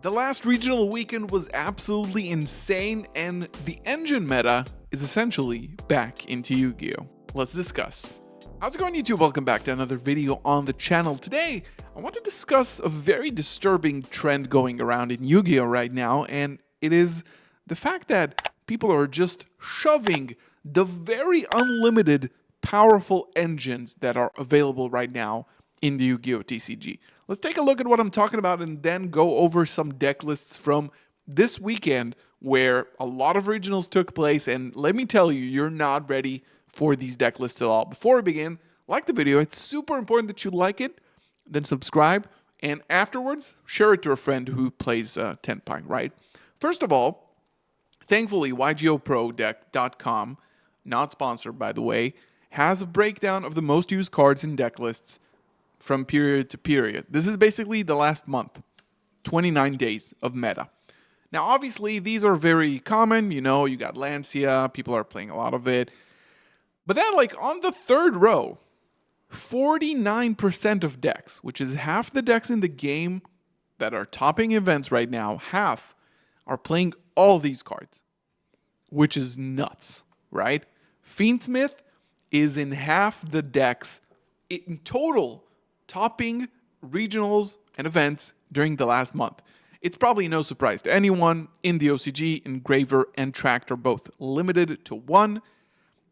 The last regional weekend was absolutely insane, and the engine meta is essentially back into Yu-Gi-Oh! Let's discuss. How's it going, YouTube? Welcome back to another video on the channel. Today, I want to discuss a very disturbing trend going around in Yu-Gi-Oh! Right now, and it is the fact that people are just shoving the very unlimited, powerful engines that are available right now in the Yu-Gi-Oh! TCG. Let's take a look at what I'm talking about and then go over some deck lists from this weekend where a lot of regionals took place. And let me tell you, you're not ready for these deck lists at all. Before we begin, like the video. It's super important that you like it, then subscribe, and afterwards, share it to a friend who plays Tenpai, right? First of all, thankfully, YGOProDeck.com, not sponsored by the way, has a breakdown of the most used cards in deck lists from period to period. This is basically the last month, 29 days of meta. Now, obviously, these are very common. You know, you got Lancia, people are playing a lot of it. But then, like, on the third row, 49% of decks, which is half the decks in the game that are topping events right now, half are playing all these cards, which is nuts, right? Fiendsmith is in half the decks in total topping regionals and events during the last month. It's probably no surprise to anyone. In the OCG, Engraver and Tract are both limited to 1.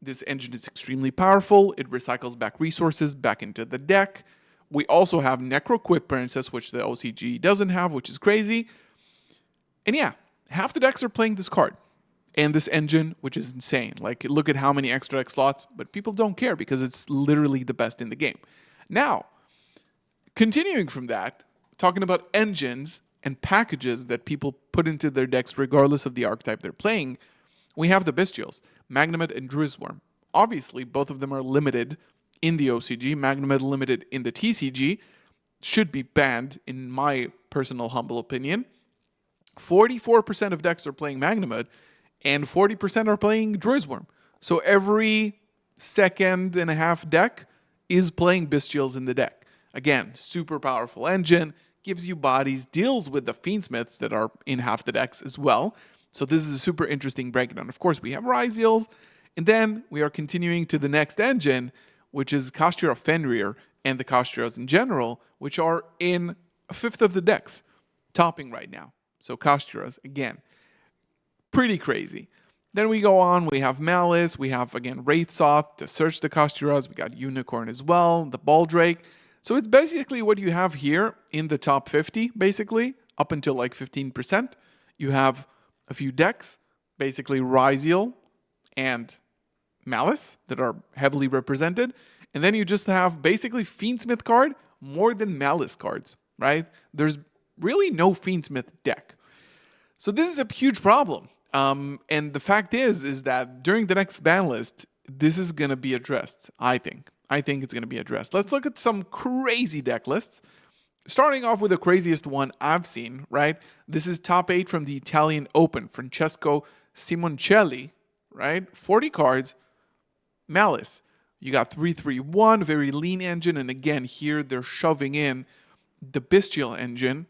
This engine is extremely powerful. It recycles back resources back into the deck. We also have Necroquip Princess, which the OCG doesn't have, which is crazy. And yeah, half the decks are playing this card and this engine, which is insane. Like, look at how many extra deck slots, but people don't care because it's literally the best in the game. Now, continuing from that, talking about engines and packages that people put into their decks regardless of the archetype they're playing, we have the Bestials, Magnemite and Drizworm. Obviously, both of them are limited in the OCG. Magnemite limited in the TCG. Should be banned, in my personal humble opinion. 44% of decks are playing Magnemite, and 40% are playing Drizworm. So every second and a half deck is playing Bestials in the deck. Again, super powerful engine, gives you bodies, deals with the Fiendsmiths that are in half the decks as well. So this is a super interesting breakdown. Of course, we have Ryziels, and then we are continuing to the next engine, which is Kashtira Fenrir and the Kashtiras in general, which are in a fifth of the decks, topping right now. So Kashtiras, again, pretty crazy. Then we go on, we have Malice, we have, again, Wraithsoth to search the Kashtiras, we got Unicorn as well, the Baldrake. So it's basically what you have here in the top 50, basically, up until like 15%. You have a few decks, basically Ryziel and Malice, that are heavily represented. And then you just have basically Fiendsmith card more than Malice cards, right? There's really no Fiendsmith deck. So this is a huge problem. And the fact is that during the next ban list, this is going to be addressed, I think. I think it's going to be addressed. Let's look at some crazy deck lists. Starting off with the craziest one I've seen, right? This is top 8 from the Italian Open. Francesco Simoncelli, right? 40 cards. Malice. You got 3-3-1, very lean engine. And again, here they're shoving in the Bestial engine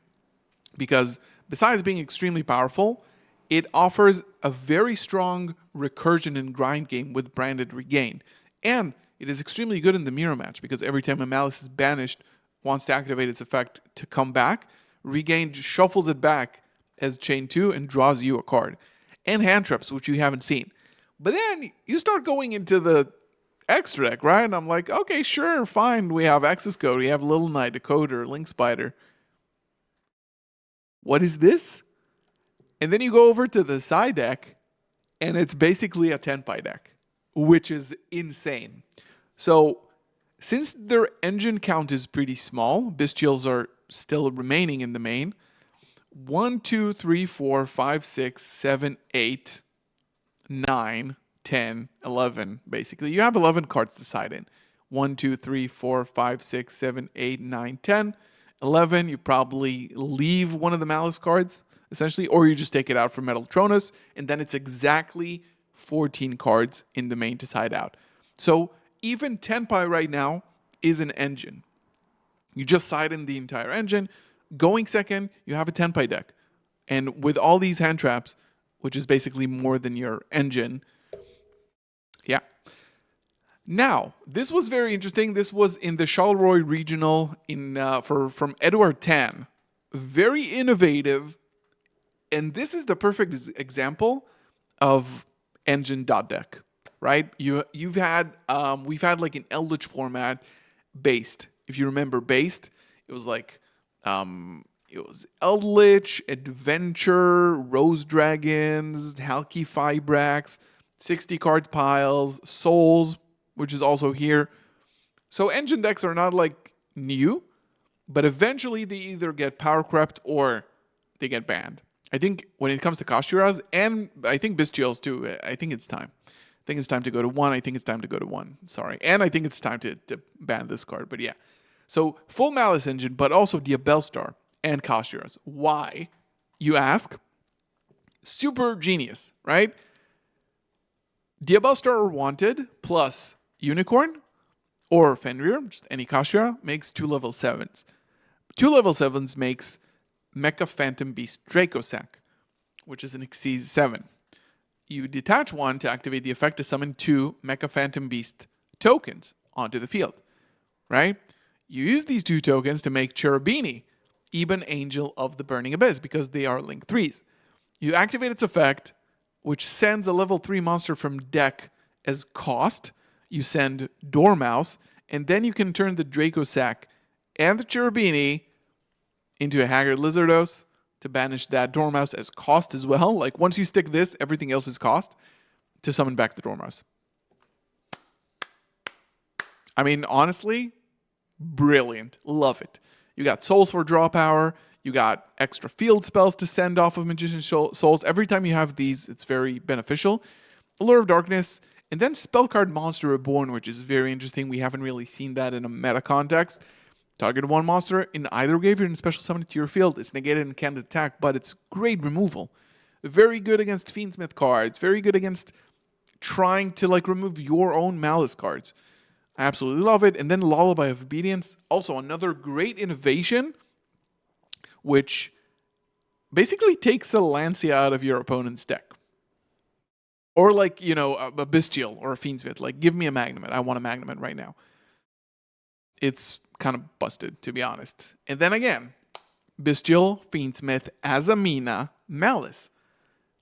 because besides being extremely powerful, it offers a very strong recursion and grind game with branded regain. And it is extremely good in the mirror match because every time a Malice is banished, wants to activate its effect to come back, Regain just shuffles it back as chain 2 and draws you a card. And hand traps, which you haven't seen. But then you start going into the extra deck, right? And I'm like, okay, sure, fine. We have Access Code, we have Little Knight, Decoder, Link Spider. What is this? And then you go over to the side deck, and it's basically a Tenpai deck, which is insane. So, since their engine count is pretty small, Bestials are still remaining in the main. 1, 2, 3, 4, 5, 6, 7, 8, 9, 10, 11, basically. You have 11 cards to side in. 1, 2, 3, 4, 5, 6, 7, 8, 9, 10. 11, you probably leave one of the Malice cards, essentially, or you just take it out from Metaltronus, and then it's exactly 14 cards in the main to side out. So even Tenpai right now is an engine. You just side in the entire engine. Going second, you have a Tenpai deck. And with all these hand traps, which is basically more than your engine, yeah. Now, this was very interesting. This was in the Charleroi Regional from Edward Tan. Very innovative. And this is the perfect example of engine dot deck, right? We've had like an Eldritch format based. If you remember based, it was like it was Eldritch, Adventure, Rose Dragons, Halki Fibrax, 60 card piles, Souls, which is also here. So engine decks are not like new, but eventually they either get power crept or they get banned. I think when it comes to Kashiras, and I think Bestials too, I think it's time. I think it's time to go to one. I think it's time to go to one. Sorry. And I think it's time to ban this card. But yeah. So full Malice engine, but also Diabellstar and Kashiras. Why, you ask? Super genius, right? Diabellstar or Wanted plus Unicorn or Fenrir, just any Kashira, makes 2 level 7s. 2 level 7s makes Mecha Phantom Beast Dracosack, which is an Xyz 7. You detach one to activate the effect to summon 2 Mecha Phantom Beast tokens onto the field, right? You use these 2 tokens to make Cherubini Eben Angel of the Burning Abyss because they are Link 3s. You activate its effect, which sends a level 3 monster from deck as cost. You send Dormouse, and then you can turn the Dracosack and the Cherubini into a Haggard Lizardos to banish that Dormouse as cost as well. Like, once you stick this, everything else is cost to summon back the Dormouse. I mean, honestly, brilliant. Love it. You got Souls for draw power. You got extra field spells to send off of Magician Souls. Every time you have these, it's very beneficial. Allure of Darkness, and then Spell Card Monster Reborn, which is very interesting. We haven't really seen that in a meta context. Target one monster in either graveyard and special summon it to your field. It's negated and can't attack, but it's great removal. Very good against Fiendsmith cards. Very good against trying to like remove your own Malice cards. I absolutely love it. And then Lullaby of Obedience, also another great innovation, which basically takes a Lancia out of your opponent's deck. Or like, you know, a Bestial or a Fiendsmith. Like, give me a Magnamite. I want a Magnamite right now. It's kind of busted, to be honest. And then again, Bestial, Fiendsmith, Azamina, Malice.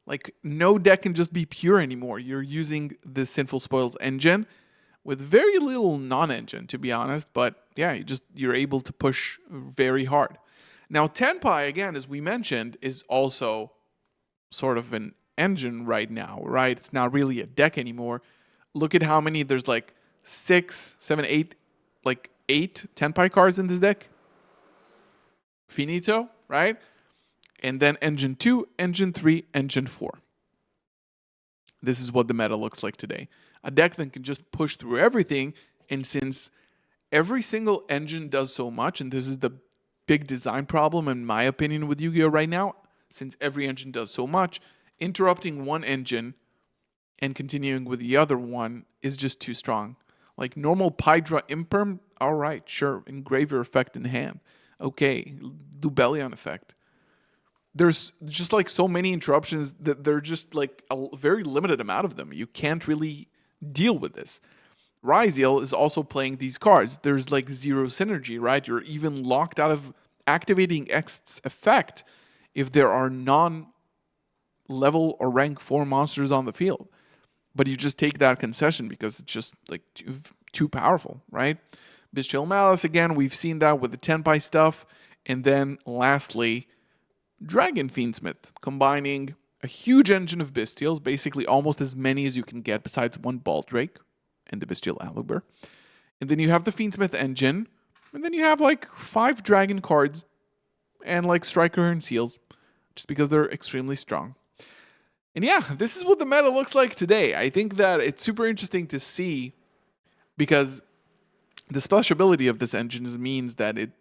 Like, no deck can just be pure anymore. You're using the Sinful Spoils engine with very little non-engine, to be honest. But yeah, you're able to push very hard. Now, Tenpai, again, as we mentioned, is also sort of an engine right now, right? It's not really a deck anymore. Look at how many, there's like 6, 7, 8, like 8 Tenpai cards in this deck. Finito, right? And then Engine 2, Engine 3, Engine 4. This is what the meta looks like today. A deck that can just push through everything, and since every single engine does so much, and this is the big design problem in my opinion with Yu-Gi-Oh! Right now, since every engine does so much, interrupting one engine and continuing with the other one is just too strong. Like normal Pydra Imperm, alright, sure, Engraver effect in hand. Okay, Dubellion effect. There's just like so many interruptions that they're just like a very limited amount of them. You can't really deal with this. Ryziel is also playing these cards. There's like zero synergy, right? You're even locked out of activating X's effect if there are non-level or rank 4 monsters on the field. But you just take that concession because it's just like too powerful, right? Bestial Malice, again, we've seen that with the Tenpai stuff. And then lastly, Dragon Fiendsmith, combining a huge engine of Bestials, basically almost as many as you can get besides one Baldrake and the Bestial Aluber. And then you have the Fiendsmith engine, and then you have like 5 dragon cards and like Striker and Seals, just because they're extremely strong. And yeah, this is what the meta looks like today. I think that it's super interesting to see because the splashability of this engine means that it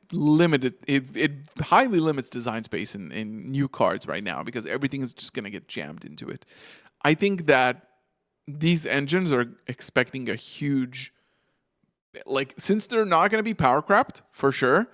highly limits design space in new cards right now because everything is just going to get jammed into it. I think that these engines are expecting a huge, like, since they're not going to be power crept for sure,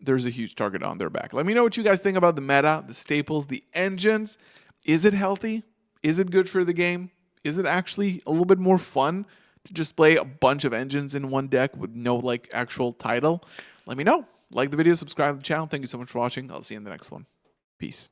there's a huge target on their back. Let me know what you guys think about the meta, the staples, the engines. Is it healthy? Is it good for the game? Is it actually a little bit more fun to just play a bunch of engines in one deck with no like actual title? Let me know. Like the video, subscribe to the channel. Thank you so much for watching. I'll see you in the next one. Peace.